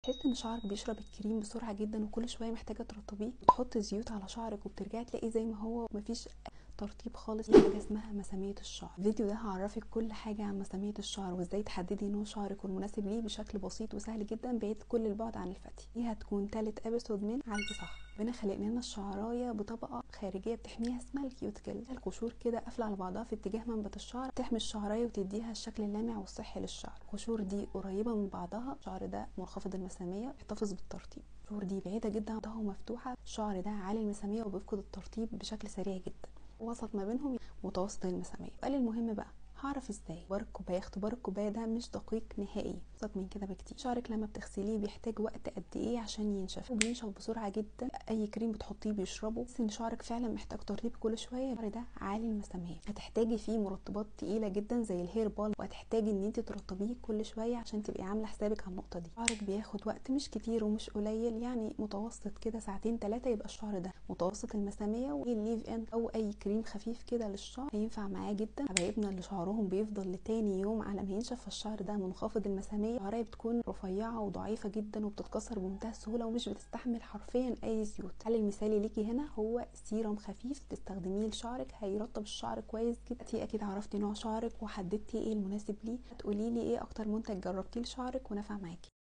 تحس ان شعرك بيشرب الكريم بسرعه جدا وكل شويه محتاجه ترطبيه، بتحط زيوت على شعرك وبترجعي تلاقي زي ما هو مفيش ترطيب خالص. في حاجه اسمها مساميه الشعر. الفيديو ده هعرفك كل حاجه عن مساميه الشعر وازاي تحددي نوع شعرك والمناسب ليه بشكل بسيط وسهل جدا بعيد كل البعد عن الفتي. دي هتكون تالت ابيسود من عالج صح. ربنا خلق لنا الشعرايه بطبقه خارجيه بتحميها اسمها الكيوتيكل. القشور كده قافله على بعضها في اتجاه منبت الشعر، تحمي الشعرايه وتديها الشكل اللامع والصحي للشعر. القشور دي قريبه من بعضها، الشعر ده منخفض المساميه يحتفظ بالترطيب. القشور دي بعيده جدا ومفتوحه، الشعر ده عالي المساميه وبيفقد الترطيب بشكل سريع جدا. وسط ما بينهم متوسط المساميه. السؤال المهم بقى، هعرف ازاي؟ اختبار الكوبايه. اختبار الكوبايه ده مش دقيق نهائي، ابسط من كده بكتير. شعرك لما بتغسليه بيحتاج وقت قد ايه عشان ينشف؟ وبينشف بسرعه جدا، اي كريم بتحطيه بيشربه. بس ان شعرك فعلا محتاج ترطيب كل شويه. الشعر ده عالي المساميه، هتحتاجي فيه مرطبات تقيله جدا زي الهير بال، وهتحتاجي ان انت ترطبيه كل شويه عشان تبقي عامله حسابك على النقطه دي. شعرك بياخد وقت مش كتير ومش قليل، يعني متوسط كده ساعتين 3 يبقى الشعر ده متوسط المساميه. والليف ان او اي كريم خفيف كده للشعر هينفع معاه جدا. حبايبنا اللي شعرهم بيفضل تاني يوم على ما ينشف، فالشعر ده منخفض المساميه. الشعريه بتكون رفيعه وضعيفه جدا وبتتكسر بمنتهى السهوله ومش بتستحمل حرفيا اي زيوت. الحل المثالي ليكي هنا هو سيرم خفيف تستخدميه لشعرك، هيرطب الشعر كويس جدا. اكيد عرفتي نوع شعرك وحددتي ايه المناسب ليه. هتقولي لي ايه اكتر منتج جربتيه لشعرك ونفع معاكي.